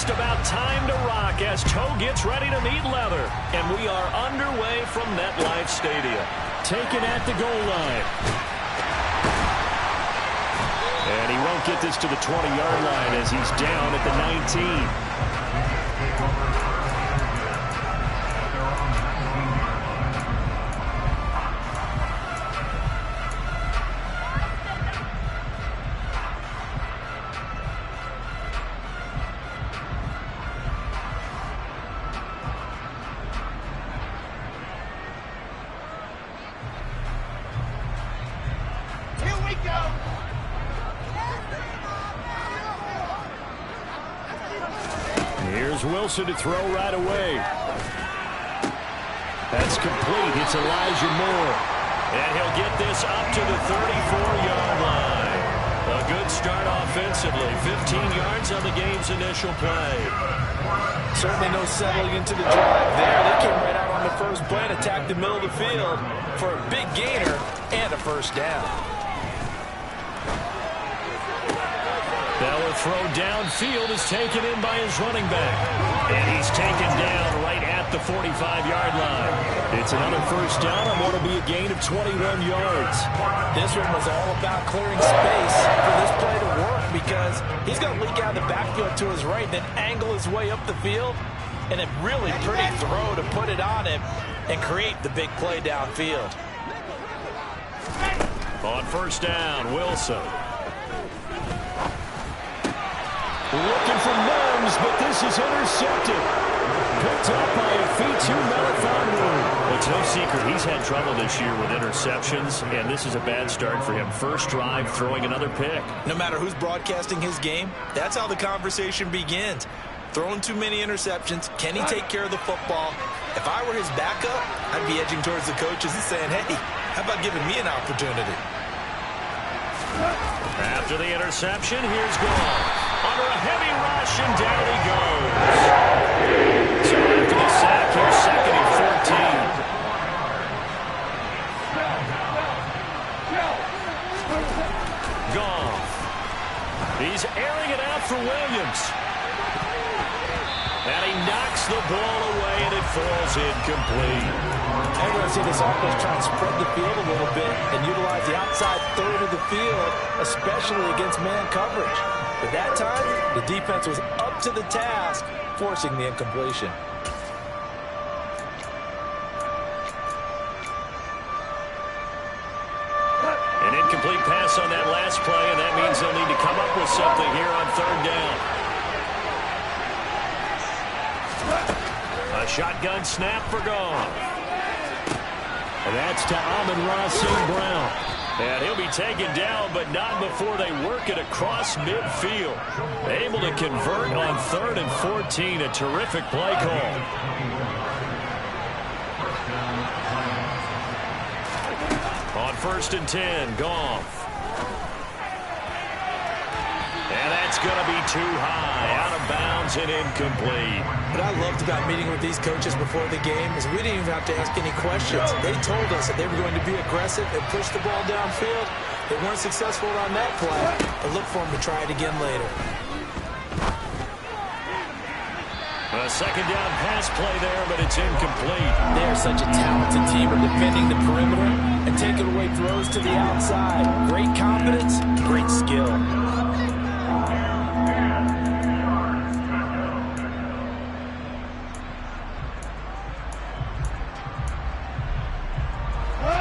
just about time to rock as toe gets ready to meet leather. And we are underway from MetLife Stadium. Taken at the goal line. And he won't get this to the 20-yard line as he's down at the 19. Here's Wilson to throw right away. That's complete. It's Elijah Moore. And he'll get this up to the 34-yard line. A good start offensively. 15 yards on the game's initial play. Certainly no settling into the drive there. They came right out on the first play and attacked the middle of the field for a big gainer and a first down. Bell throw downfield is taken in by his running back. And he's taken down right at the 45-yard line. It's another first down and what will be a gain of 21 yards. This one was all about clearing space for this play to work because he's going to leak out of the backfield to his right, then angle his way up the field. And a really pretty throw to put it on him and create the big play downfield. On first down, Wilson. Looking for Mims, but this is intercepted. Picked up by a Fitu Melifonwu. It's no secret he's had trouble this year with interceptions, and this is a bad start for him. First drive, throwing another pick. No matter who's broadcasting his game, that's how the conversation begins. Throwing too many interceptions, can he take care of the football? If I were his backup, I'd be edging towards the coaches and saying, hey, how about giving me an opportunity? After the interception, here's Goff. Under a heavy rush, and down he goes. So after the sack, here's second and 14. Goff. He's airing it out for Williams. And he knocks the ball away, and it falls incomplete. I'm going to see this offense try and spread the field a little bit and utilize the outside third of the field, especially against man coverage. But that time, the defense was up to the task, forcing the incompletion. An incomplete pass on that last play, and that means they'll need to come up with something here on third down. A shotgun snap for Goff. And that's to Amon-Ra St. Brown. And he'll be taken down, but not before they work it across midfield. Able to convert on third and 14. A terrific play call. On first and 10, Goff. And that's going to be too high. Out of bounds and incomplete. What I loved about meeting with these coaches before the game is we didn't even have to ask any questions. They told us that they were going to be aggressive and push the ball downfield. They weren't successful on that play, but look for them to try it again later. A second down pass play there, but it's incomplete. They are such a talented team of defending the perimeter and taking away throws to the outside. Great confidence, great skill.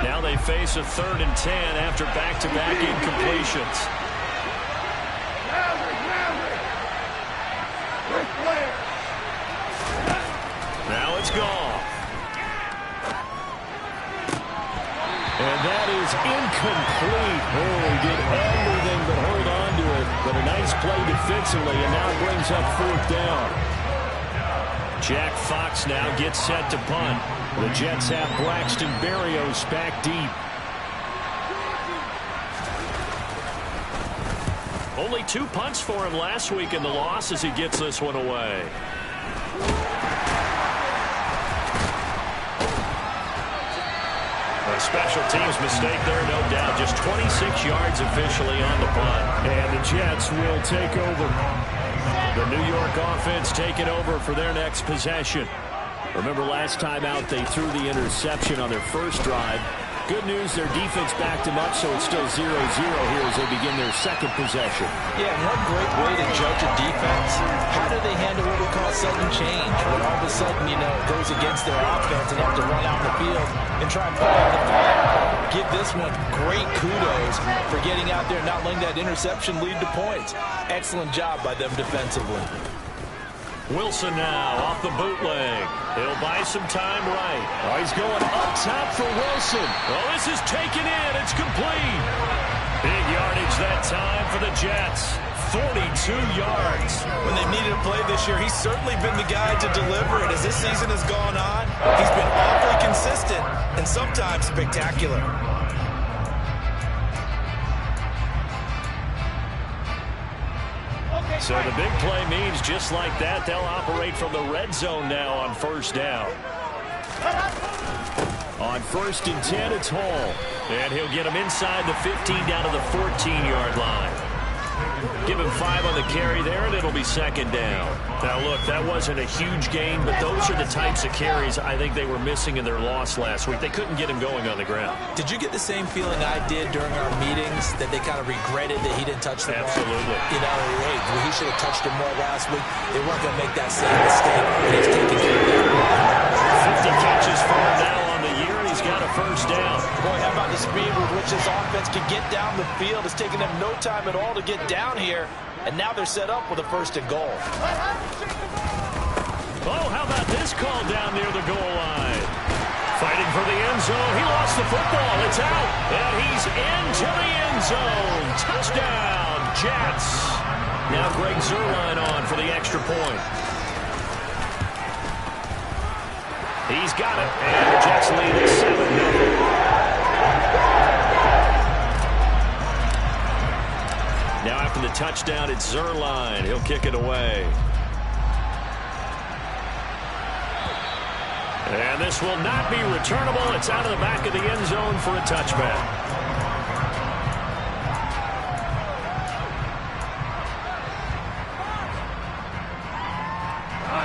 Now they face a third and 10 after back-to-back incompletions. Now it's Goff. And that is incomplete. Oh, he did everything but hold on to it. But a nice play defensively, and now brings up fourth down. Jack Fox now gets set to punt. The Jets have Braxton Berrios back deep. Only 2 punts for him last week in the loss as he gets this one away. A special teams mistake there, no doubt. Just 26 yards officially on the punt. And the Jets will take over. The New York offense taking over for their next possession. Remember last time out they threw the interception on their first drive. Good news, their defense backed them up, so it's still 0-0 here as they begin their second possession. Yeah, one great way to judge a defense, how do they handle what we call sudden change? When all of a sudden, you know, it goes against their offense and they have to run out the field and try and pull out the fire. Give this one great kudos for getting out there and not letting that interception lead to points. Excellent job by them defensively. Wilson now off the bootleg. He'll buy some time right. Oh, he's going up top for Wilson. Oh, this is taken in. It's complete. Big yardage that time for the Jets. 42 yards. When they've needed a play this year, he's certainly been the guy to deliver it. As this season has gone on, he's been awfully consistent and sometimes spectacular. So the big play means just like that, they'll operate from the red zone now on first down. On 1st and 10, it's Hall. And he'll get him inside the 15 down to the 14-yard line. Give him 5 on the carry there, and it'll be 2nd down. Now, look, that wasn't a huge gain, but those are the types of carries I think they were missing in their loss last week. They couldn't get him going on the ground. Did you get the same feeling I did during our meetings, that they kind of regretted that he didn't touch the ball? Absolutely. You know, hey, he should have touched him more last week. They weren't going to make that same mistake, and he's taking care of that. 50 catches for him now on the year, and he's got a first down. Boy, how about the speed with which this offense can get down the field? It's taken them no time at all to get down here, and now they're set up with a 1st and goal. Oh, how about this call down near the goal line? Fighting for the end zone. He lost the football. It's out, and he's into the end zone. Touchdown, Jets. Now Greg Zuerlein on for the extra point. He's got it, and the Jets lead at 7-0. Now after the touchdown, it's Zuerlein. He'll kick it away. And this will not be returnable. It's out of the back of the end zone for a touchback.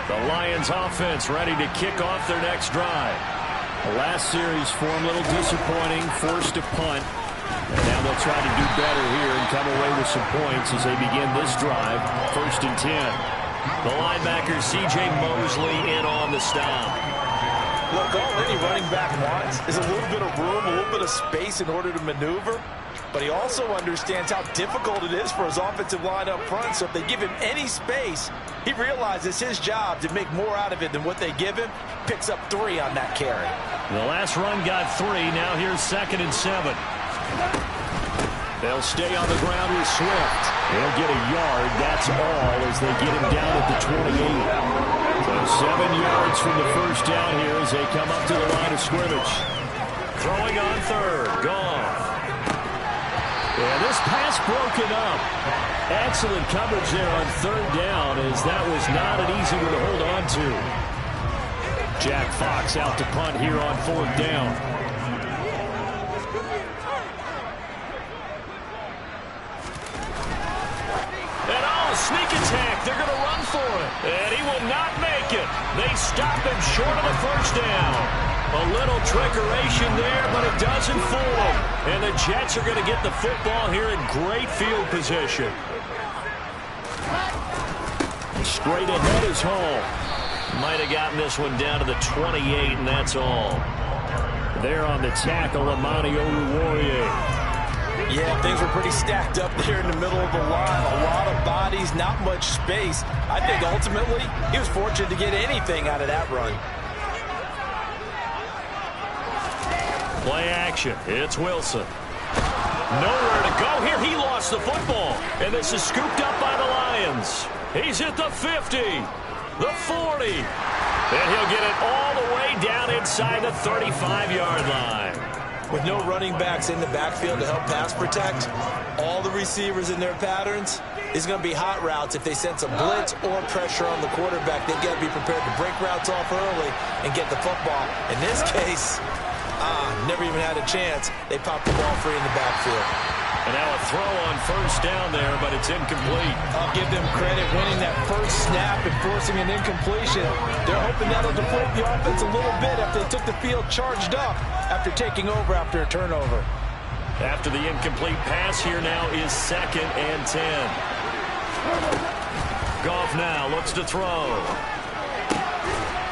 The Lions offense ready to kick off their next drive. The last series for them, a little disappointing, forced to punt. And now they'll try to do better here and come away with some points as they begin this drive. 1st and 10. The linebacker C.J. Mosley in on the stop. Look, all any running back wants is a little bit of room, a little bit of space in order to maneuver. But he also understands how difficult it is for his offensive line up front. So if they give him any space, he realizes his job to make more out of it than what they give him. Picks up 3 on that carry. The last run got 3. Now here's 2nd and 7. They'll stay on the ground with Swift. They'll get a yard. That's all as they get him down at the 28. So 7 yards from the first down here as they come up to the line of scrimmage. Throwing on 3rd. Goff. And this pass broken up. Excellent coverage there on 3rd down as that was not an easy one to hold on to. Jack Fox out to punt here on 4th down. And oh, sneak attack. They're going to run for it. And he will not make it. They stop him short of the first down. A little trickeration there, but it doesn't fool them. And the Jets are going to get the football here in great field position. Straight ahead is Hall. Might have gotten this one down to the 28, and that's all. There on the tackle, Amani Oruwariye. Yeah, things were pretty stacked up there in the middle of the line. A lot of bodies, not much space. I think ultimately he was fortunate to get anything out of that run. Play action. It's Wilson. Nowhere to go here. He lost the football. And this is scooped up by the Lions. He's at the 50, the 40. And he'll get it all the way down inside the 35-yard line. With no running backs in the backfield to help pass protect, all the receivers in their patterns is going to be hot routes. If they sense a blitz or pressure on the quarterback, they've got to be prepared to break routes off early and get the football. In this case, never even had a chance. They popped the ball free in the backfield. And now a throw on first down there, but it's incomplete. I'll give them credit winning that first snap and forcing an incompletion. They're hoping that'll deflate the offense a little bit after they took the field charged up after taking over after a turnover. After the incomplete pass, here now is 2nd and 10. Goff now looks to throw.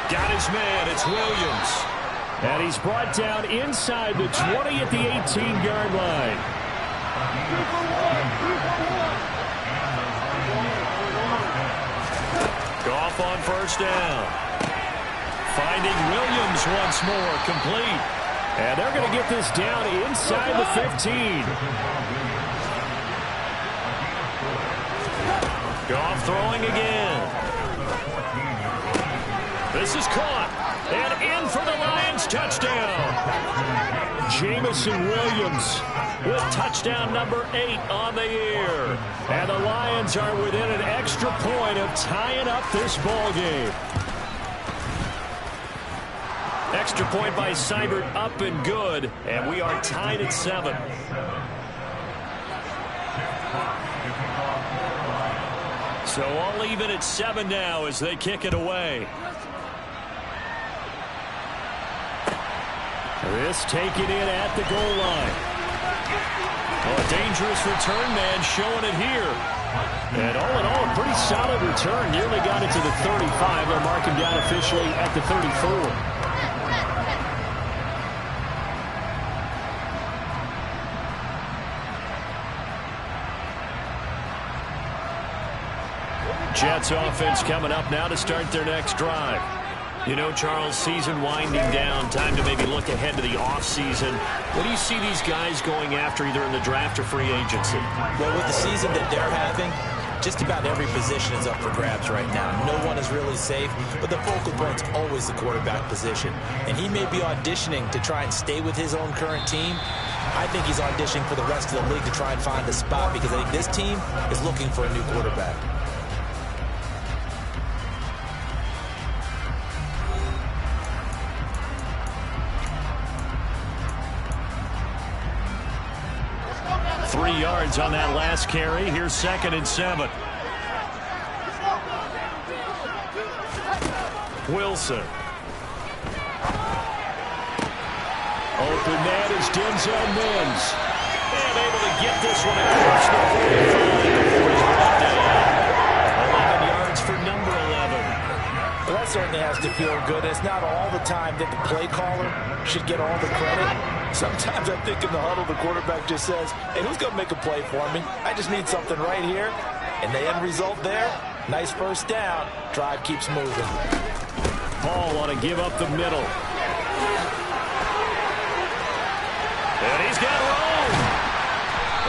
Got his man. It's Williams. And he's brought down inside the 20 at the 18-yard line. Goff on first down. Finding Williams once more, complete. And they're going to get this down inside the 15. Goff throwing again. This is caught. And in for the Lions, touchdown. Jameson Williams with touchdown number 8 on the year. And the Lions are within an extra point of tying up this ball game. Extra point by Seibert, up and good. And we are tied at 7. So all even at 7 now as they kick it away. This taken in at the goal line. Oh, a dangerous return man showing it here. And all in all, a pretty solid return. Nearly got it to the 35. They'll mark him down officially at the 34. Jets offense coming up now to start their next drive. You know, Charles, season winding down, time to maybe look ahead to the offseason. What do you see these guys going after either in the draft or free agency? Well, with the season that they're having, just about every position is up for grabs right now. No one is really safe, but the focal point's always the quarterback position. And he may be auditioning to try and stay with his own current team. I think he's auditioning for the rest of the league to try and find a spot because I think this team is looking for a new quarterback. Yards on that last carry. Here's 2nd and 7. Wilson. Open man is Denzel Mims. And able to get this one across the 45 before he's brought down. 11 yards for number 11. Well, that certainly has to feel good. It's not all the time that the play caller should get all the credit. Sometimes I think in the huddle, the quarterback just says, hey, who's going to make a play for me? I just need something right here. And the end result there, nice first down. Drive keeps moving. Hall want to give up the middle. And he's got room.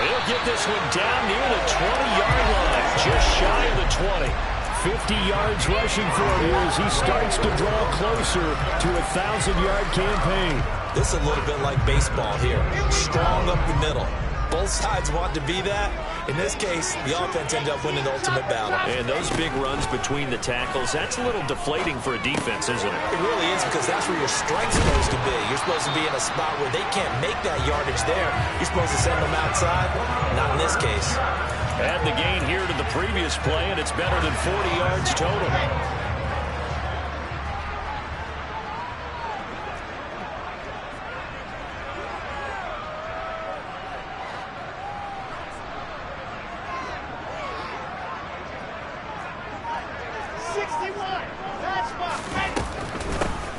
He'll get this one down near the 20-yard line, just shy of the 20. 50 yards rushing for him as he starts to draw closer to a 1,000-yard campaign. This is a little bit like baseball here. Strong up the middle. Both sides want to be that. In this case, the offense ended up winning the ultimate battle. And those big runs between the tackles, that's a little deflating for a defense, isn't it? It really is because that's where your strength's supposed to be. You're supposed to be in a spot where they can't make that yardage there. You're supposed to send them outside. Not in this case. Add the gain here to the previous play, and it's better than 40 yards total.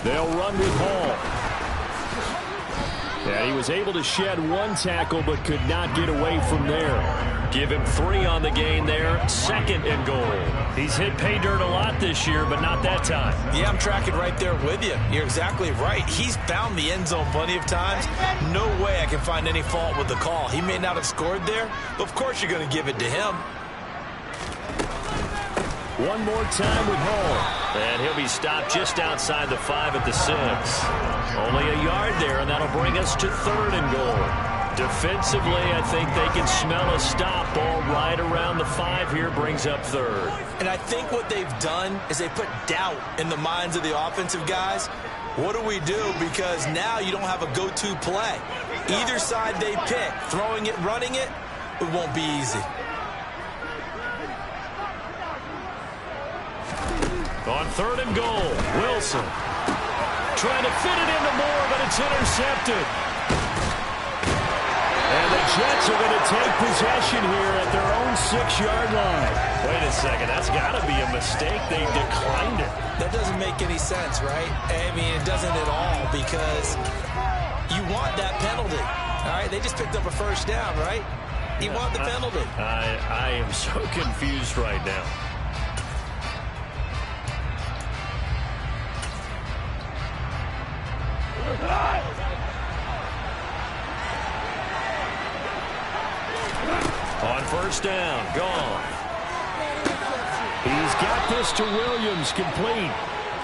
They'll run with Hall. Yeah, he was able to shed one tackle but could not get away from there. Give him 3 on the gain there. 2nd and goal. He's hit pay dirt a lot this year, but not that time. Yeah, I'm tracking right there with you. You're exactly right. He's found the end zone plenty of times. No way I can find any fault with the call. He may not have scored there, but of course you're going to give it to him. One more time with Hall. And he'll be stopped just outside the 5 at the 6. Only a yard there, and that'll bring us to 3rd and goal. Defensively, I think they can smell a stop. Ball right around the 5 here, brings up 3rd. And I think what they've done is they put doubt in the minds of the offensive guys. What do we do? Because now you don't have a go-to play. Either side they pick, throwing it, running it, it won't be easy. On 3rd and goal, Wilson trying to fit it into Moore, but it's intercepted. And the Jets are going to take possession here at their own 6-yard line. Wait a second, that's got to be a mistake. They declined it. That doesn't make any sense, right? I mean, it doesn't at all, because you want that penalty. All right, they just picked up a first down, right? You want the penalty. I am so confused right now. On 1st down, gone. He's got this to Williams, complete.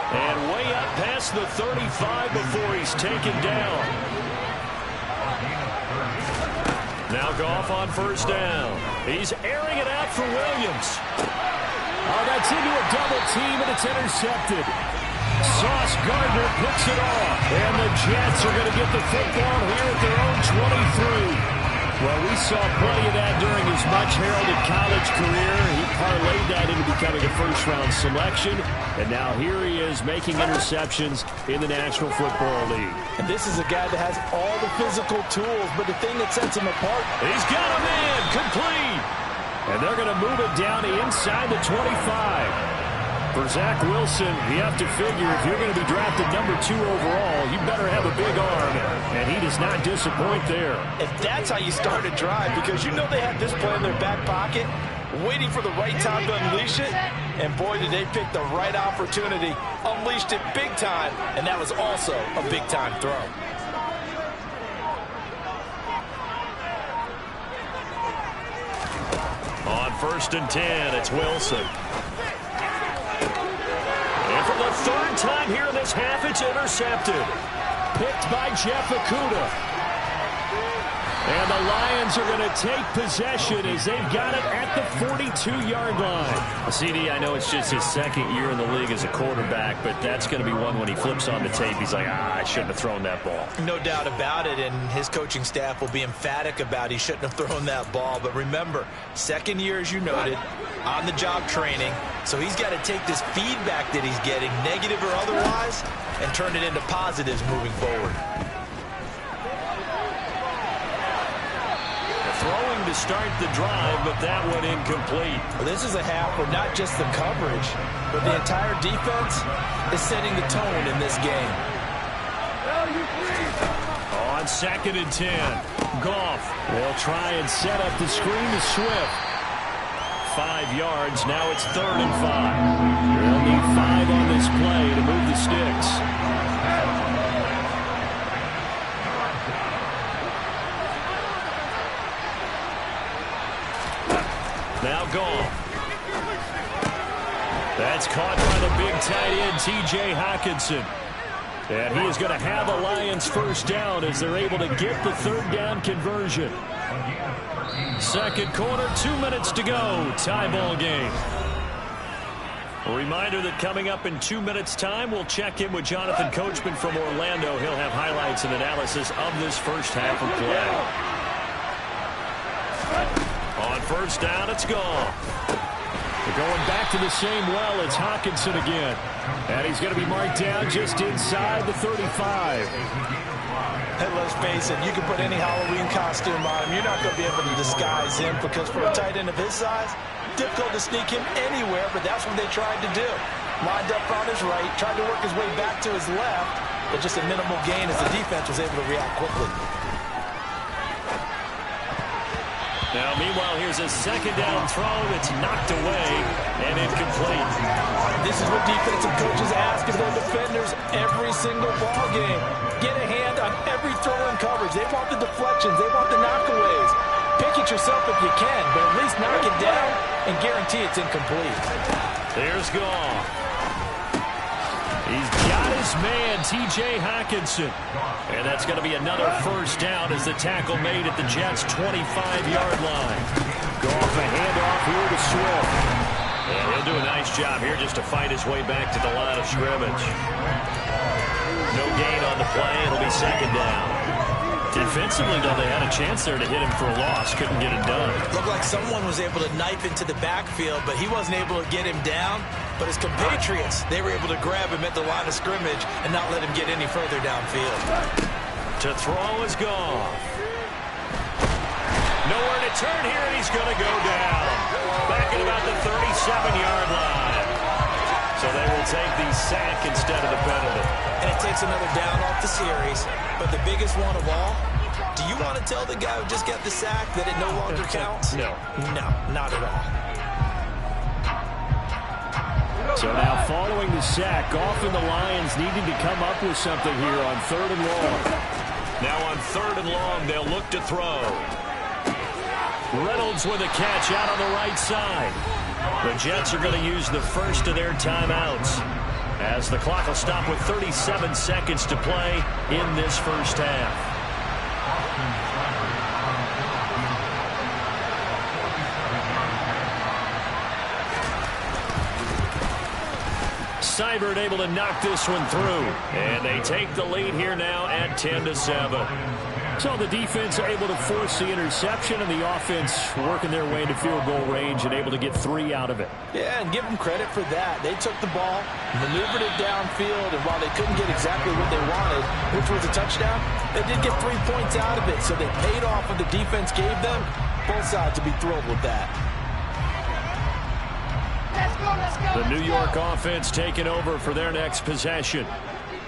And way up past the 35 before he's taken down. Now Goff on 1st down. He's airing it out for Williams. Oh, that's into a double team, and it's intercepted. Sauce Gardner picks it off. And the Jets are going to get the football here at their own 23. Well, we saw plenty of that during his much-heralded college career. He parlayed that into becoming a first-round selection. And now here he is making interceptions in the National Football League. And this is a guy that has all the physical tools, but the thing that sets him apart. He's got him in, complete. And they're going to move it down to inside the 25. For Zach Wilson, you have to figure if you're going to be drafted number 2 overall, you better have a big arm, and he does not disappoint there. If that's how you start a drive, because you know they have this play in their back pocket, waiting for the right time to unleash it, and boy, did they pick the right opportunity, unleashed it big time, and that was also a big-time throw. On 1st and 10, it's Wilson. And for the 3rd time here in this half, it's intercepted. Picked by Jeff Okudah. And the Lions are going to take possession as they've got it at the 42-yard line. CD, I know it's just his 2nd year in the league as a quarterback, but that's going to be one when he flips on the tape, he's like, I shouldn't have thrown that ball. No doubt about it, and his coaching staff will be emphatic about he shouldn't have thrown that ball. But remember, 2nd year, as you noted, on-the-job training, so he's got to take this feedback that he's getting, negative or otherwise, and turn it into positives moving forward. Throwing to start the drive, but that one incomplete. Well, this is a half where not just the coverage, but the entire defense is setting the tone in this game. On 2nd and 10, Goff. They'll try and set up the screen to Swift. 5 yards, now it's 3rd and 5. They'll need 5 on this play to move the sticks. Now Goff. That's caught by the big tight end, T.J. Hockenson. And he is going to have a Lions 1st down as they're able to get the 3rd down conversion. 2nd quarter, 2 minutes to go. Tie ball game. A reminder that coming up in 2 minutes' time, we'll check in with Jonathan Coachman from Orlando. He'll have highlights and analysis of this first half of play. On 1st down, it's gone. They're going back to the same well. It's Hockenson again. And he's going to be marked down just inside the 35. Hey, let's face it, you can put any Halloween costume on him. You're not going to be able to disguise him, because for a tight end of his size, difficult to sneak him anywhere, but that's what they tried to do. Lined up on his right, tried to work his way back to his left, but just a minimal gain as the defense was able to react quickly. Now, meanwhile, here's a 2nd down throw that's knocked away and incomplete. This is what defensive coaches ask of their defenders every single ball game. Get a hand on every throw in coverage. They want the deflections. They want the knockaways. Pick it yourself if you can, but at least knock it down and guarantee it's incomplete. There's Goff. He's got his man, T.J. Hockenson. And that's going to be another 1st down as the tackle made at the Jets' 25-yard line. Goff a handoff here to Swift. And he'll do a nice job here just to fight his way back to the line of scrimmage. No gain on the play. It'll be 2nd down. Defensively, though, they had a chance there to hit him for a loss. Couldn't get it done. Looked like someone was able to knife into the backfield, but he wasn't able to get him down. But his compatriots, they were able to grab him at the line of scrimmage and not let him get any further downfield. To throw is Goff. Nowhere to turn here, and he's going to go down. Back at about the 37-yard line. So they will take the sack instead of the penalty. And it takes another down off the series. But the biggest one of all, do you want to tell the guy who just got the sack that it no longer counts? No. No, not at all. So now following the sack, Goff and the Lions needing to come up with something here on 3rd and long. Now on 3rd and long, they'll look to throw. Reynolds with a catch out on the right side. The Jets are going to use the first of their timeouts, as the clock will stop with 37 seconds to play in this first half. Seibert able to knock this one through, and they take the lead here now at 10-7. So the defense able to force the interception, and the offense working their way into field goal range and able to get 3 out of it. Yeah, and give them credit for that. They took the ball, maneuvered it downfield, and while they couldn't get exactly what they wanted, which was a touchdown, they did get 3 points out of it. So they paid off what the defense gave them. Both sides will be thrilled with that. The New York offense taking over for their next possession.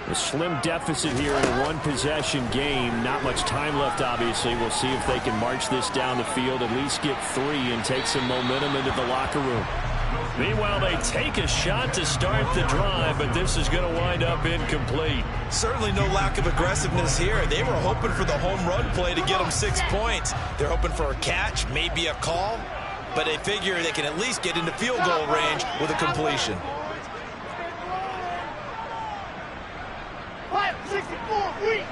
A slim deficit here in a one-possession game. Not much time left, obviously. We'll see if they can march this down the field, at least get 3 and take some momentum into the locker room. Meanwhile, they take a shot to start the drive, but this is going to wind up incomplete. Certainly no lack of aggressiveness here. They were hoping for the home run play to get them 6 points. They're hoping for a catch, maybe a call, but they figure they can at least get into field goal range with a completion. 564 feet.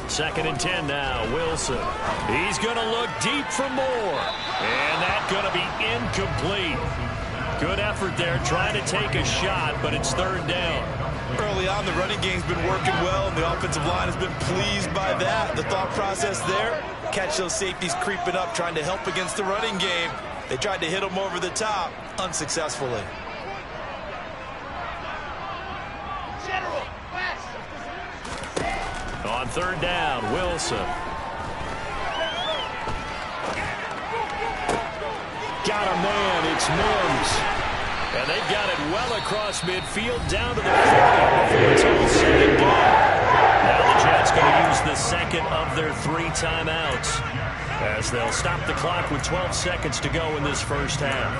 Second and 10 now, Wilson. He's going to look deep for more, and that's going to be incomplete. Good effort there, trying to take a shot, but it's 3rd down. Early on, the running game's been working well, and the offensive line has been pleased by that. The thought process there, catch those safeties creeping up, trying to help against the running game. They tried to hit them over the top, unsuccessfully. On 3rd down, Wilson. Got a man, it's Mims. And they've got it well across midfield, down to the 40 before it's all said and done. Now the Jets going to use the second of their 3 timeouts, as they'll stop the clock with 12 seconds to go in this first half.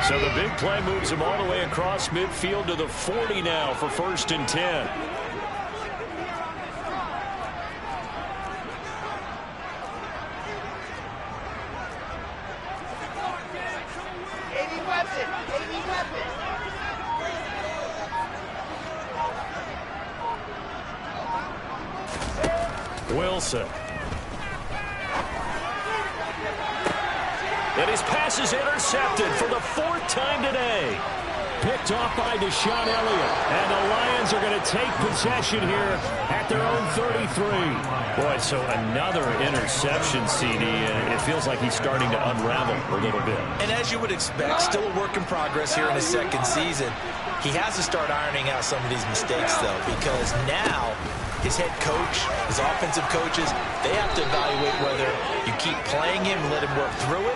So the big play moves him all the way across midfield to the 40 now for 1st and 10. Wilson. And his pass is intercepted for the 4th time today. Picked off by Deshaun Elliott. And the Lions are going to take possession here at their own 33. Boy, so another interception, CD, and it feels like he's starting to unravel a little bit. And as you would expect, still a work in progress here in his 2nd season. He has to start ironing out some of these mistakes, though, because now his head coach, his offensive coaches, they have to evaluate whether you keep playing him and let him work through it,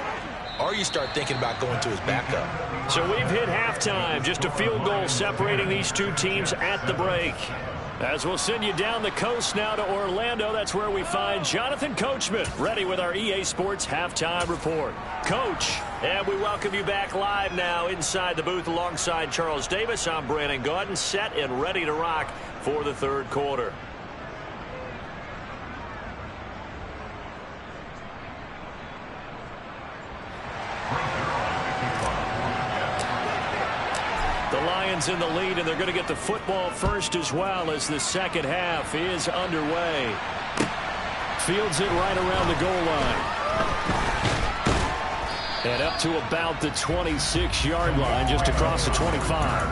or you start thinking about going to his backup. So we've hit halftime. Just a field goal separating these 2 teams at the break. As we'll send you down the coast now to Orlando, that's where we find Jonathan Coachman, ready with our EA Sports Halftime Report. Coach, and we welcome you back live now inside the booth alongside Charles Davis. I'm Brandon Gaudin, set and ready to rock for the 3rd quarter. Lions in the lead, and they're going to get the football first as well as the second half is underway. Fields it right around the goal line. And up to about the 26-yard line, just across the 25.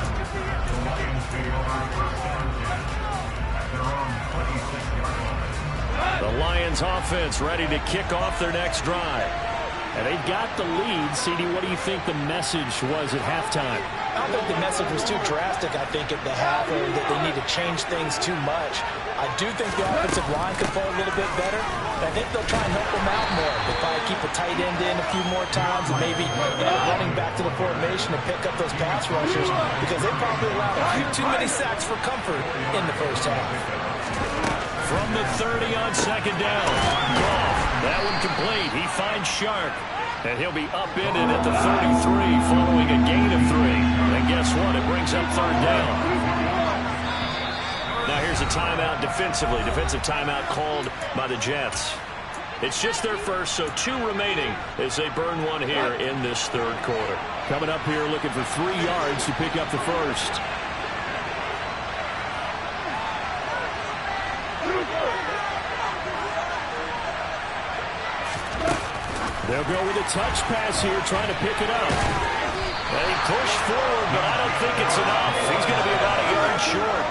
The Lions offense ready to kick off their next drive. And they've got the lead. CD, what do you think the message was at halftime? I don't think the message was too drastic, I think, at the half, or that they need to change things too much. I do think the offensive line could play a little bit better. I think they'll try and help them out more. They'll probably keep a tight end in a few more times and maybe running back to the formation to pick up those pass rushers, because they probably allowed a few too many sacks for comfort in the first half. From the 30 on second down. Goff, that one complete. He finds Shark. And he'll be upended at the 33 following a gain of 3. And guess what? It brings up third down. Now here's a timeout defensively. Defensive timeout called by the Jets. It's just their first, so 2 remaining as they burn one here in this third quarter. Coming up here looking for 3 yards to pick up the first. They'll go with a touch pass here, trying to pick it up. They push forward, but I don't think it's enough. He's going to be about a yard short.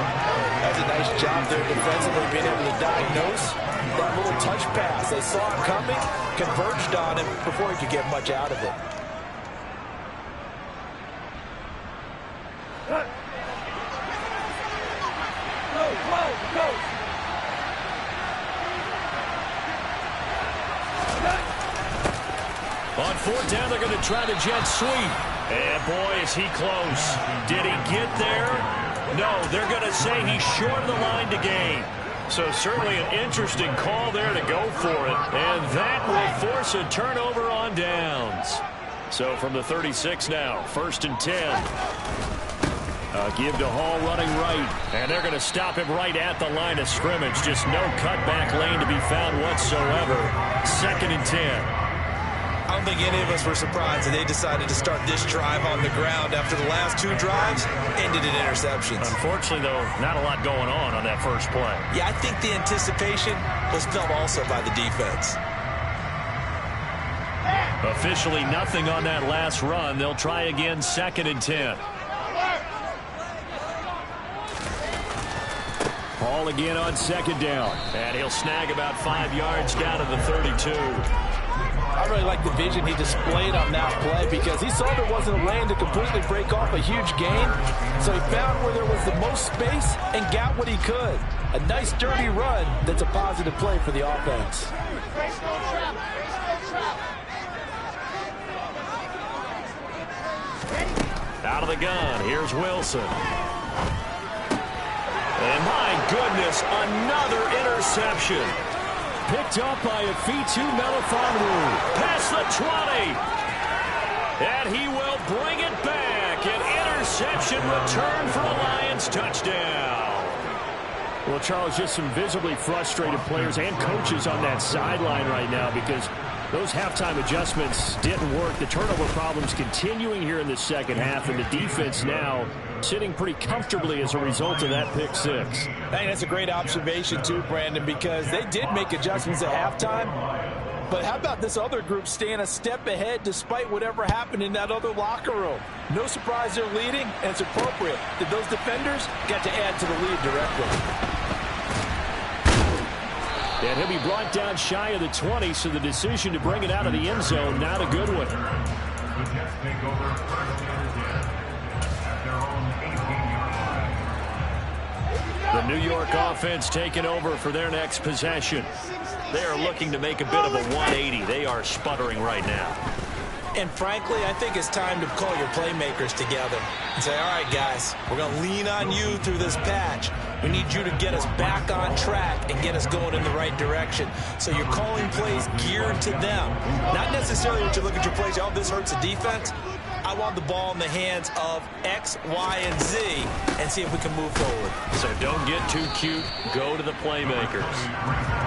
That's a nice job there defensively, being able to diagnose that little touch pass. They saw it coming, converged on him before he could get much out of it. On fourth down, they're going to try the jet sweep. And boy, is he close. Did he get there? No, they're going to say he's short of the line to gain. So certainly an interesting call there to go for it. And that will force a turnover on downs. So from the 36 now, 1st and 10. Give to Hall running right. And they're going to stop him right at the line of scrimmage. Just no cutback lane to be found whatsoever. 2nd and 10. I don't think any of us were surprised that they decided to start this drive on the ground after the last 2 drives ended in interceptions. Unfortunately, though, not a lot going on that first play. Yeah, I think the anticipation was felt also by the defense. Officially nothing on that last run. They'll try again, 2nd and 10. Hall again on 2nd down. And he'll snag about 5 yards down to the 32. I really like the vision he displayed on that play, because he saw there wasn't a lane to completely break off a huge gain. So he found where there was the most space and got what he could. A nice dirty run that's a positive play for the offense. Out of the gun, here's Wilson. And my goodness, another interception. Picked up by Afitu Melifonwu. Past the 20. And he will bring it back. An interception return for a Lions touchdown. Well, Charles, just some visibly frustrated players and coaches on that sideline right now, because those halftime adjustments didn't work. The turnover problems continuing here in the second half, and the defense now sitting pretty comfortably as a result of that pick 6. I think that's a great observation too, Brandon, because they did make adjustments at halftime. But how about this other group staying a step ahead despite whatever happened in that other locker room? No surprise they're leading, and it's appropriate that those defenders got to add to the lead directly. And he'll be brought down shy of the 20, so the decision to bring it out of the end zone, not a good one. The New York offense taking over for their next possession. They are looking to make a bit of a 180. They are sputtering right now. And frankly, I think it's time to call your playmakers together and say, all right, guys, we're going to lean on you through this patch. We need you to get us back on track and get us going in the right direction. So you're calling plays geared to them. Not necessarily when you look at your plays, oh, this hurts the defense. I want the ball in the hands of X, Y, and Z and see if we can move forward. So don't get too cute. Go to the playmakers.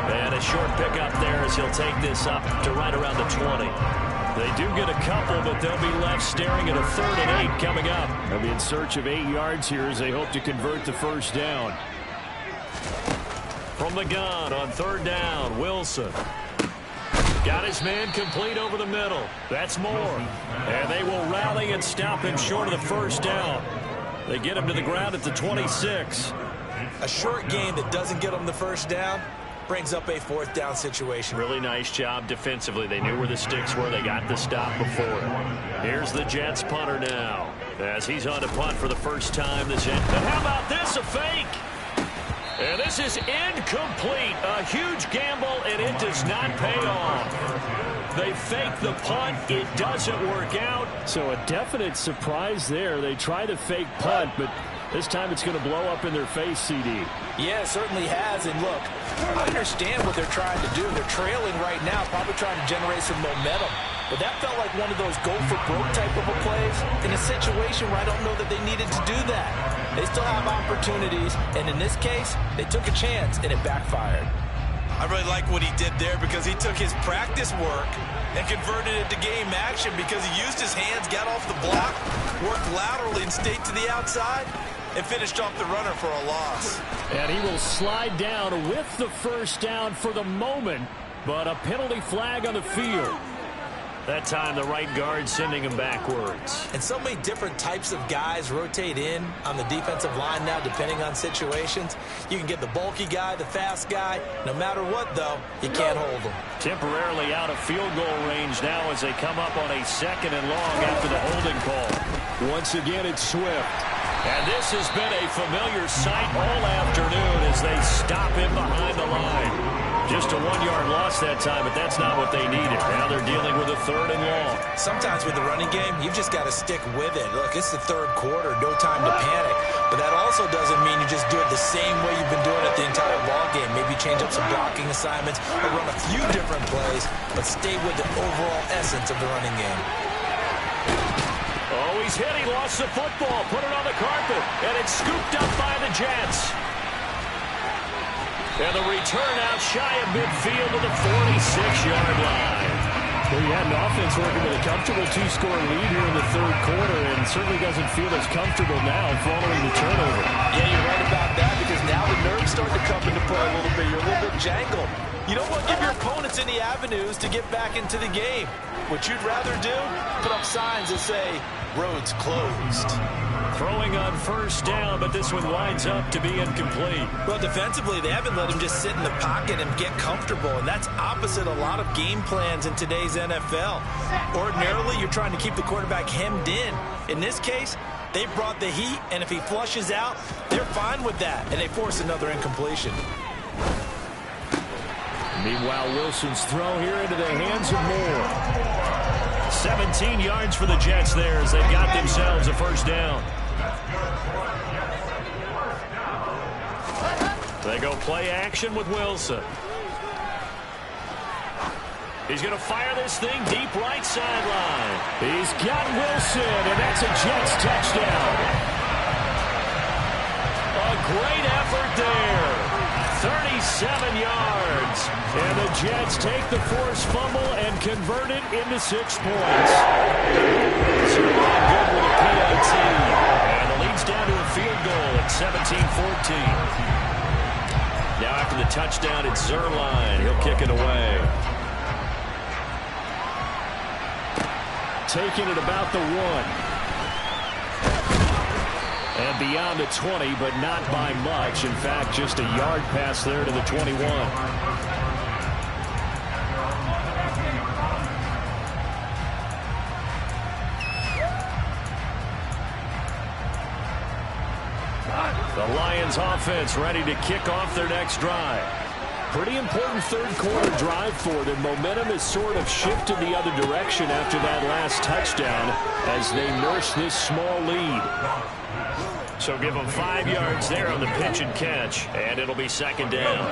And a short pickup there as he'll take this up to right around the 20. They do get a couple, but they'll be left staring at a 3rd and 8 coming up. They'll be in search of 8 yards here as they hope to convert the first down. From the gun on 3rd down, Wilson. Got his man complete over the middle. That's Moore. And they will rally and stop him short of the first down. They get him to the ground at the 26. A short game that doesn't get them the first down brings up a 4th down situation. Really nice job defensively. They knew where the sticks were. They got the stop before it. Here's the Jets punter now as he's on to punt for the first time this end. And how about this, a fake? And this is incomplete. A huge gamble, and it does not pay off. They fake the punt. It doesn't work out. So a definite surprise there. They try to fake punt, but this time it's going to blow up in their face, CD. Yeah, it certainly has. And look, I understand what they're trying to do. They're trailing right now, probably trying to generate some momentum. But that felt like one of those go-for-broke type of a plays in a situation where I don't know that they needed to do that. They still have opportunities, and in this case, they took a chance, and it backfired. I really like what he did there because he took his practice work and converted it to game action because he used his hands, got off the block, worked laterally and stayed to the outside, and finished off the runner for a loss. And he will slide down with the first down for the moment, but a penalty flag on the field. That time the right guard sending him backwards. And so many different types of guys rotate in on the defensive line now depending on situations. You can get the bulky guy, the fast guy. No matter what, though, you can't hold them. Temporarily out of field goal range now as they come up on a 2nd and long after the holding call. Once again, it's Swift. And this has been a familiar sight all afternoon as they stop him behind the line. Just a 1-yard loss that time, but that's not what they needed. Now they're dealing with a 3rd and long. Sometimes with the running game, you've just got to stick with it. Look, it's the 3rd quarter, no time to panic. But that also doesn't mean you just do it the same way you've been doing it the entire ball game. Maybe change up some blocking assignments or run a few different plays, but stay with the overall essence of the running game. Oh, he's hit. He lost the football. Put it on the carpet. And it's scooped up by the Jets. And the return out shy of midfield to the 46-yard line. Well, you had an offense working with a comfortable 2-score lead here in the 3rd quarter and certainly doesn't feel as comfortable now following the turnover. Yeah, you're right about that because now the nerves start to come into play a little bit. You're a little bit jangled. You don't want to give your opponents any avenues to get back into the game. What you'd rather do, put up signs that say, roads closed. Throwing on first down, but this one winds up to be incomplete. Well, defensively, they haven't let him just sit in the pocket and get comfortable, and that's opposite a lot of game plans in today's NFL. Ordinarily, you're trying to keep the quarterback hemmed in. In this case, they brought the heat, and if he flushes out, they're fine with that, and they force another incompletion. Meanwhile, Wilson's throw here into the hands of Moore. 17 yards for the Jets there as they've got themselves a first down. They go play action with Wilson. He's going to fire this thing deep right sideline. He's got Wilson, and that's a Jets touchdown. A great effort there. 37 yards. And the Jets take the forced fumble and convert it into 6 points. Survive good with a PAT. And the lead's down to a field goal at 17-14. Now after the touchdown, it's Zuerlein. He'll kick it away. Taking it about the 1. And beyond the 20, but not by much. In fact, just a yard pass there to the 21. The Lions offense ready to kick off their next drive. Pretty important 3rd quarter drive for them. Momentum has sort of shifted the other direction after that last touchdown as they nurse this small lead. So give them 5 yards there on the pitch and catch, and it'll be 2nd down.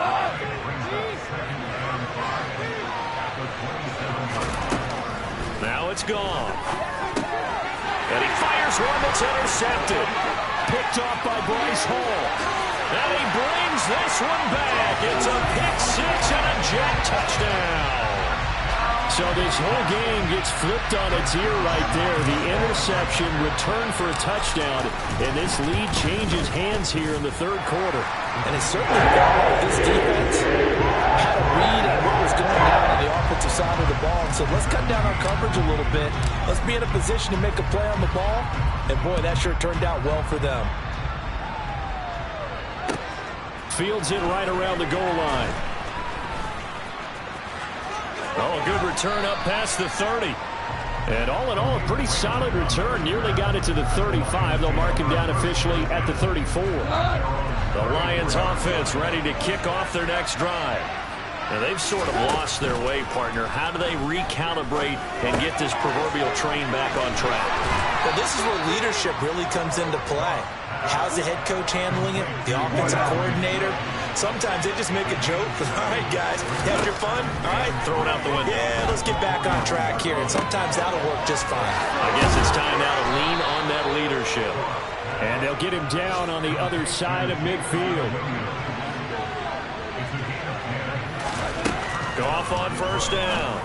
Now it's gone. And he fires one that's intercepted. Picked off by Bryce Hall. And he brings this one back. It's a pick 6 and a Jet touchdown. So this whole game gets flipped on its ear right there. The interception, return for a touchdown, and this lead changes hands here in the third quarter. And it certainly felt like this defense had a read on what was going on the offensive side of the ball and said, let's cut down our coverage a little bit. Let's be in a position to make a play on the ball. And, boy, that sure turned out well for them. Fields it right around the goal line. Oh, a good return up past the 30. And all in all, a pretty solid return. Nearly got it to the 35. They'll mark him down officially at the 34. The Lions offense ready to kick off their next drive. Now, they've sort of lost their way, partner. How do they recalibrate and get this proverbial train back on track? Well, this is where leadership really comes into play. How's the head coach handling it? The offensive coordinator? Sometimes they just make a joke. All right, guys, have your fun? All right. Throw it out the window. Yeah, let's get back on track here. And sometimes that'll work just fine. I guess it's time now to lean on that leadership. And they'll get him down on the other side of midfield. Goff on first down.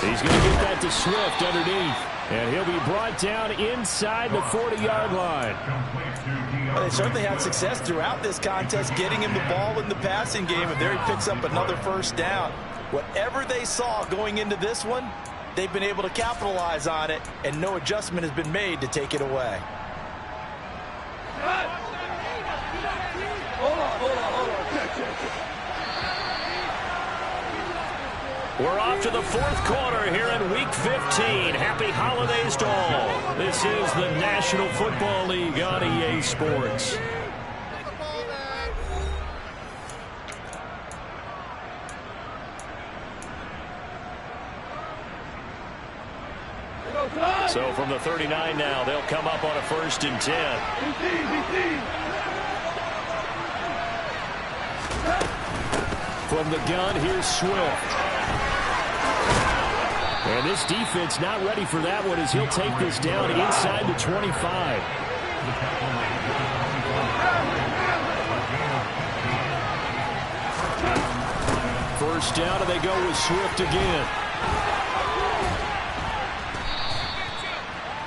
He's going to get that to Swift underneath. And he'll be brought down inside the 40-yard line. Well, they certainly had success throughout this contest getting him the ball in the passing game, and there he picks up another first down. Whatever they saw going into this one, they've been able to capitalize on it, and no adjustment has been made to take it away. We're off to the fourth quarter here in Week 15. Happy holidays to all. This is the National Football League on EA Sports. So from the 39 now, they'll come up on a 1st and 10. From the gun, here's Swift. And this defense not ready for that one as he'll take this down inside the 25. First down, and they go with Swift again.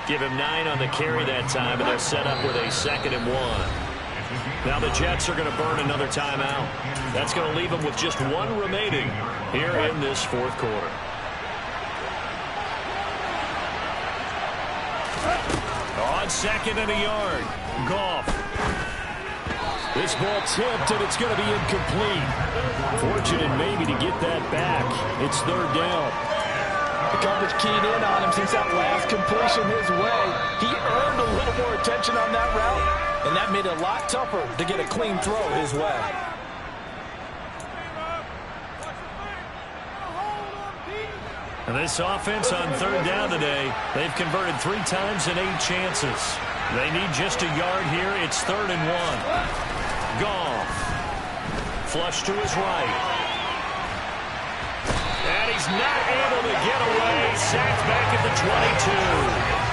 Give him 9 on the carry that time, and they're set up with a 2nd and 1. Now the Jets are going to burn another timeout. That's going to leave them with just 1 remaining here in this fourth quarter. On 2nd and a yard, Goff. This ball tipped, and it's going to be incomplete. Fortunate maybe to get that back. It's 3rd down. The coverage keyed in on him since that last completion his way. He earned a little more attention on that route, and that made it a lot tougher to get a clean throw his way. And this offense on 3rd down today, they've converted 3 times in 8 chances. They need just a yard here. It's 3rd and 1. Goff. Flush to his right. And he's not able to get away. Sacked back at the 22.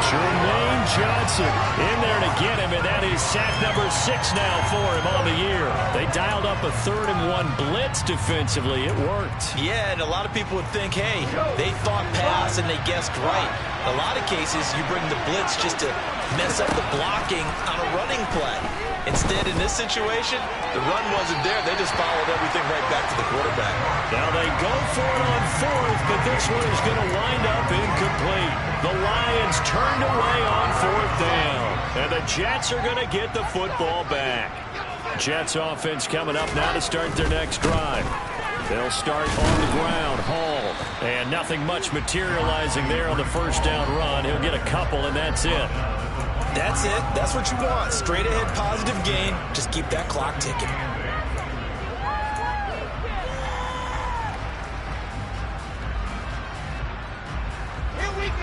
Jermaine Johnson in there to get him, and that is sack number 6 now for him on the year. They dialed up a 3rd and 1 blitz defensively. It worked. Yeah, and a lot of people would think, hey, they thought pass and they guessed right. In a lot of cases, you bring the blitz just to mess up the blocking on a running play. Instead, in this situation, the run wasn't there. They just followed everything right back to the quarterback. Now they go for it on 4th, but this one is going to wind up incomplete. The Lions turned away on 4th down, and the Jets are going to get the football back. Jets offense coming up now to start their next drive. They'll start on the ground. Hall, and nothing much materializing there on the 1st down run. He'll get a couple, and that's it. That's it. That's what you want. Straight ahead positive gain. Just keep that clock ticking.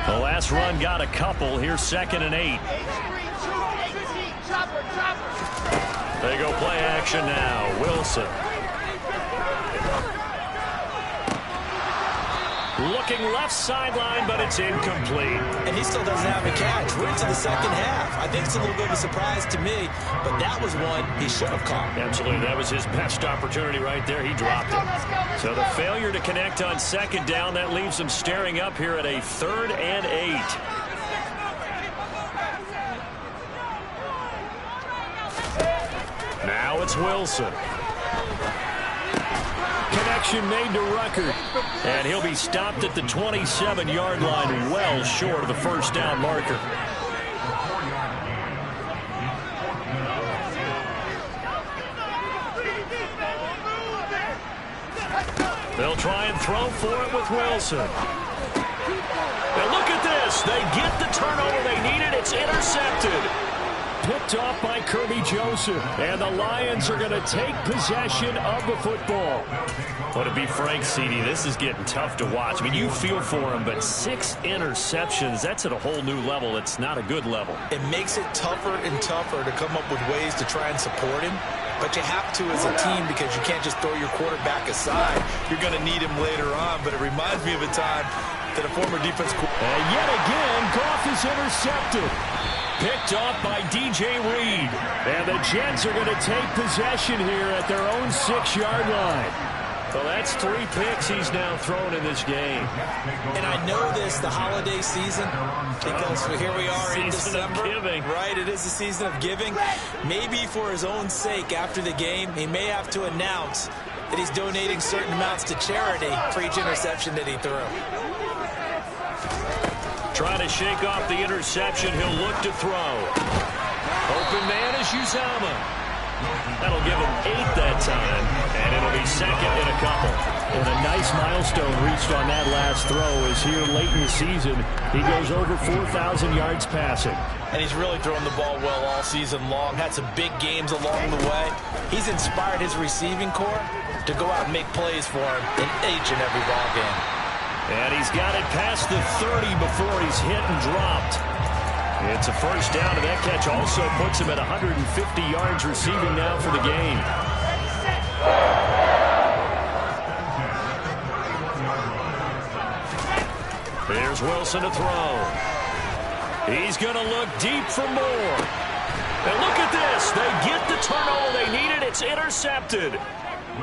The last run got a couple. Here's 2nd and 8. They go play action now. Wilson. looking left sideline, but it's incomplete. And he still doesn't have a catch. We're into the second half. I think it's a little bit of a surprise to me, but that was one he should have caught. Absolutely. That was his best opportunity right there. He dropped it. So the failure to connect on second down, that leaves him staring up here at a 3rd and 8. Now it's Wilson. Connection made to Ruckert. And he'll be stopped at the 27-yard line, well short of the first down marker. They'll try and throw for it with Wilson. And look at this. They get the turnover they needed. It's intercepted. Picked off by Kirby Joseph. And the Lions are going to take possession of the football. Well, to be frank, CD, this is getting tough to watch. I mean, you feel for him, but 6 interceptions, that's at a whole new level. It's not a good level. It makes it tougher and tougher to come up with ways to try and support him. But you have to as a team because you can't just throw your quarterback aside. You're going to need him later on. But it reminds me of a time that a former defense coordinator. And yet again, Goff is intercepted. Picked off by DJ Reed. And the Jets are going to take possession here at their own 6-yard line. Well, that's 3 picks he's now thrown in this game. And I know this, the holiday season, because here we are in December. Season of giving. Right, it is the season of giving. Maybe for his own sake after the game, he may have to announce that he's donating certain amounts to charity for each interception that he threw. Trying to shake off the interception. He'll look to throw. Open man is Uzomah. That'll give him 8 that time, and it'll be second in a couple. And a nice milestone reached on that last throw is here late in the season. He goes over 4,000 yards passing. And he's really thrown the ball well all season long. Had some big games along the way. He's inspired his receiving corps to go out and make plays for him in each and every ball game. And he's got it past the 30 before he's hit and dropped. It's a first down, and that catch also puts him at 150 yards receiving now for the game. Here's Wilson to throw. He's going to look deep for more. And look at this. They get the turnover they needed. It's intercepted.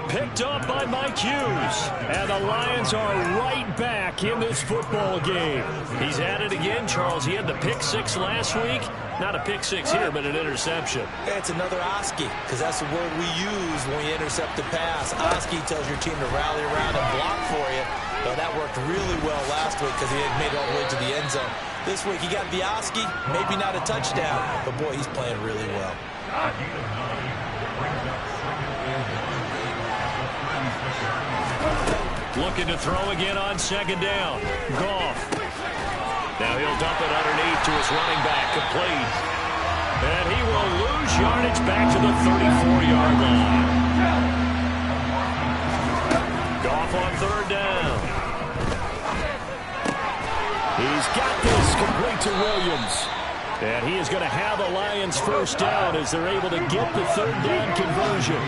Picked up by Mike Hughes. And the Lions are right back in this football game. He's at it again, Charles. He had the pick 6 last week. Not a pick 6 here, but an interception. It's another Oski, because that's the word we use when we intercept the pass. Oski tells your team to rally around and block for you. Well, that worked really well last week because he had made it all the way to the end zone. This week he got the Oski, maybe not a touchdown, but boy, he's playing really well. Looking to throw again on second down. Goff. Now he'll dump it underneath to his running back. Complete. And he will lose yardage back to the 34-yard line. Goff on third down. He's got this complete to Williams. And he is going to have the Lions first down as they're able to get the third down conversion.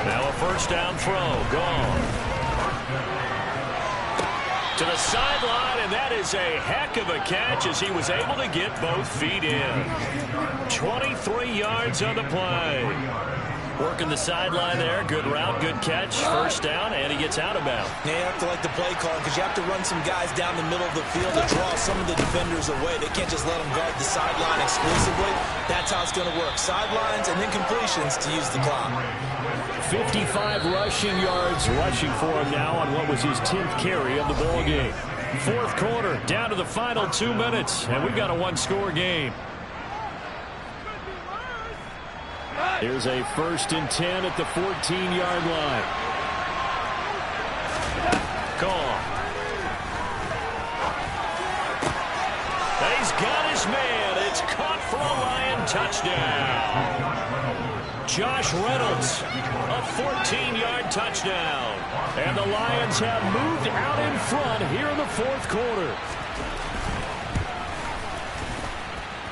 Now a first down throw. Gone. To the sideline, and that is a heck of a catch as he was able to get both feet in. 23 yards on the play. Working the sideline there. Good route, good catch. First down, and he gets out of bounds. Yeah, you have to like the play call because you have to run some guys down the middle of the field to draw some of the defenders away. They can't just let them guard the sideline exclusively. That's how it's going to work. Sidelines and then completions to use the clock. 55 rushing yards rushing for him now on what was his 10th carry of the ball game. Fourth quarter, down to the final 2 minutes, and we've got a one-score game. Here's a 1st and 10 at the 14-yard line. Gone. He's got his man. It's caught for a Lion touchdown. Josh Reynolds, a 14-yard touchdown. And the Lions have moved out in front here in the fourth quarter.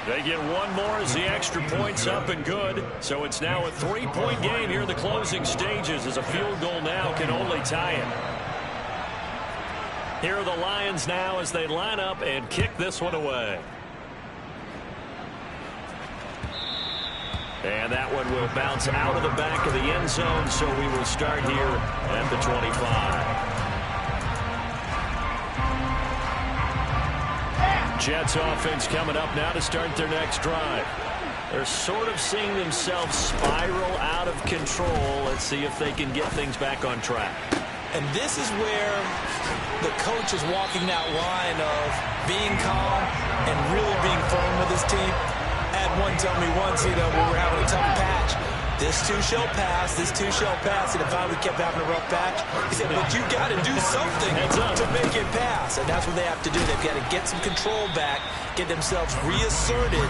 They get one more as the extra point's up and good. So it's now a 3-point game here in the closing stages as a field goal now can only tie it. Here are the Lions now as they line up and kick this one away. And that one will bounce out of the back of the end zone, so we will start here at the 25. Jets offense coming up now to start their next drive. They're sort of seeing themselves spiral out of control. Let's see if they can get things back on track. And this is where the coach is walking that line of being calm and really being firm with his team. I had one tell me once, when we were having a tough patch, this too shall pass, this too shall pass. And if we kept having a rough patch, he said, but you got to do something to make it pass. And that's what they have to do. They've got to get some control back, get themselves reasserted,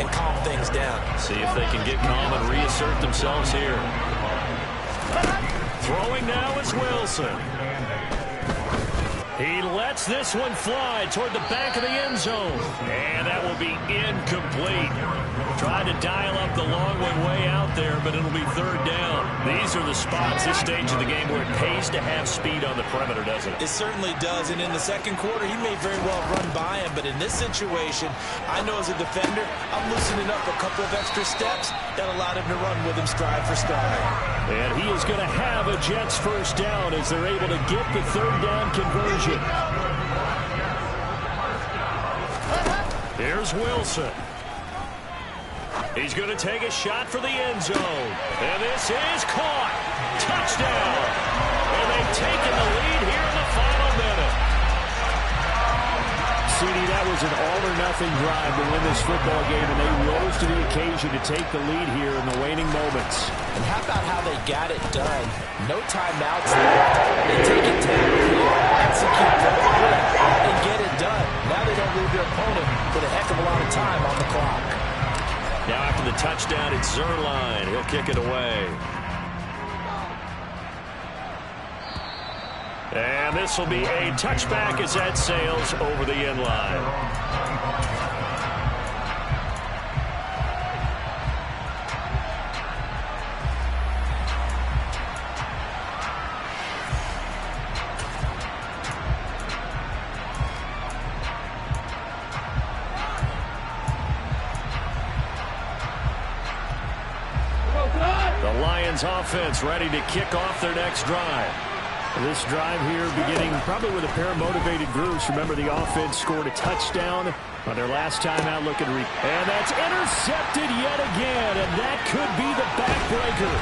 and calm things down. See if they can get calm and reassert themselves here. Throwing now is Wilson. He lets this one fly toward the back of the end zone. And that will be incomplete. Tried to dial up the long one way out there, but it'll be third down. These are the spots, this stage of the game, where it pays to have speed on the perimeter, doesn't it? It certainly does. And in the second quarter, he may very well run by him. But in this situation, I know as a defender, I'm loosening up a couple of extra steps that allowed him to run with him stride for stride. And he is going to have a Jets first down as they're able to get the third down conversion. Here's Wilson. He's going to take a shot for the end zone. And this is caught. Touchdown. And they've taken the lead here in the final minute. CD, that was an all-or-nothing drive to win this football game, and they rose to the occasion to take the lead here in the waning moments. And how about how they got it done? No timeouts left. They take it down here, execute perfectly, and get it done. Now they don't leave their opponent with a heck of a lot of time on the clock. Now after the touchdown, it's Zuerlein. He'll kick it away. And this will be a touchback as that sails over the end line. The Lions offense ready to kick off their next drive. This drive here beginning probably with a pair of motivated groups. Remember, the offense scored a touchdown on their last time out. And that's intercepted yet again, and that could be the backbreaker.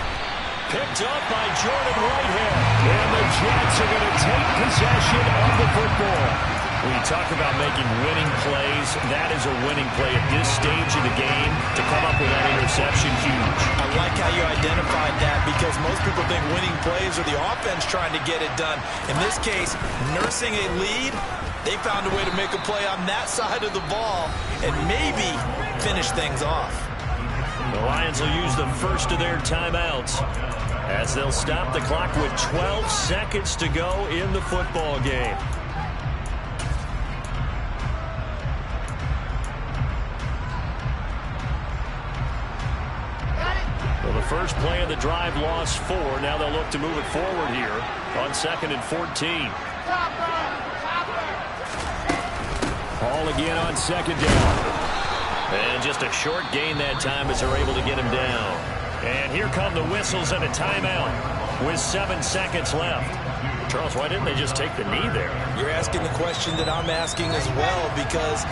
Picked up by Jordan Whitehead. And the Jets are going to take possession of the football. When you talk about making winning plays, that is a winning play at this stage of the game. To come up with that interception, huge. I like how you identified that, because most people think winning plays are the offense trying to get it done. In this case, nursing a lead, they found a way to make a play on that side of the ball and maybe finish things off. The Lions will use the first of their timeouts as they'll stop the clock with 12 seconds to go in the football game. Well, the first play of the drive lost 4. Now they'll look to move it forward here on 2nd and 14. Ball again on 2nd down. And just a short gain that time as they're able to get him down. And here come the whistles and a timeout with 7 seconds left. Charles, why didn't they just take the knee there? You're asking the question that I'm asking as well, because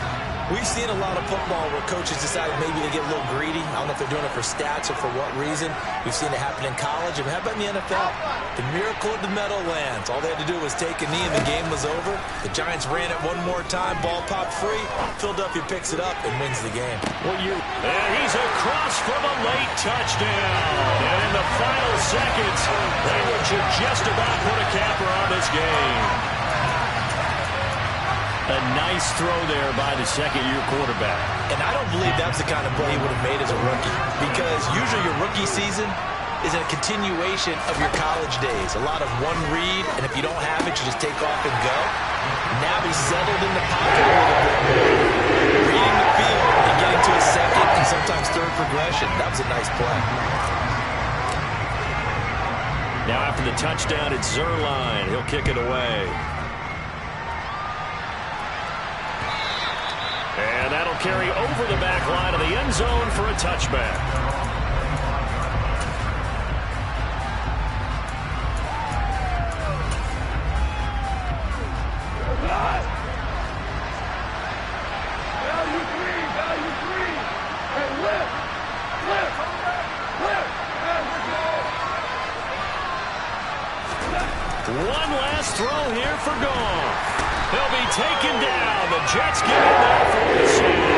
we've seen a lot of football where coaches decide maybe they get a little greedy. I don't know if they're doing it for stats or for what reason. We've seen it happen in college. And how about in the NFL? The miracle of the Meadowlands. All they had to do was take a knee and the game was over. The Giants ran it one more time. Ball popped free. Philadelphia picks it up and wins the game. And he's across from a late touchdown. And in the final seconds, they would just about put a capper on this game. A nice throw there by the second-year quarterback. And I don't believe that's the kind of play he would have made as a rookie, because usually your rookie season is a continuation of your college days. A lot of one read, and if you don't have it, you just take off and go. Now he's settled in the pocket a little bit more, reading the field and getting to his second and sometimes third progression. That was a nice play. Now after the touchdown, it's Zuerlein. He'll kick it away. carry over the back line of the end zone for a touchback. One last throw here for Goff. He'll be taken down. The Jets get in there for the sack.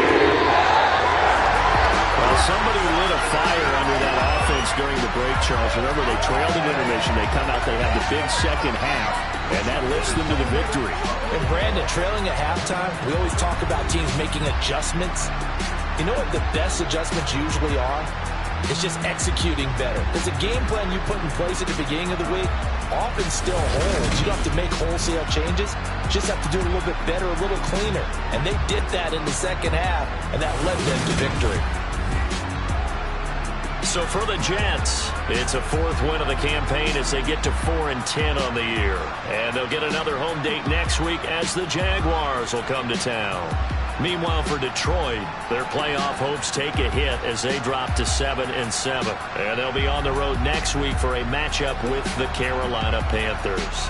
Well, somebody lit a fire under that offense during the break, Charles. Remember, they trailed in intermission. They come out, they have the big second half, and that lifts them to the victory. And Brandon, trailing at halftime, we always talk about teams making adjustments. You know what the best adjustments usually are? It's just executing better. Because the game plan you put in place at the beginning of the week often still holds. You don't have to make wholesale changes. You just have to do it a little bit better, a little cleaner. And they did that in the second half, and that led them to victory. So for the Jets, it's a fourth win of the campaign as they get to 4-10 on the year. And they'll get another home date next week as the Jaguars will come to town. Meanwhile, for Detroit, their playoff hopes take a hit as they drop to 7-7. And they'll be on the road next week for a matchup with the Carolina Panthers.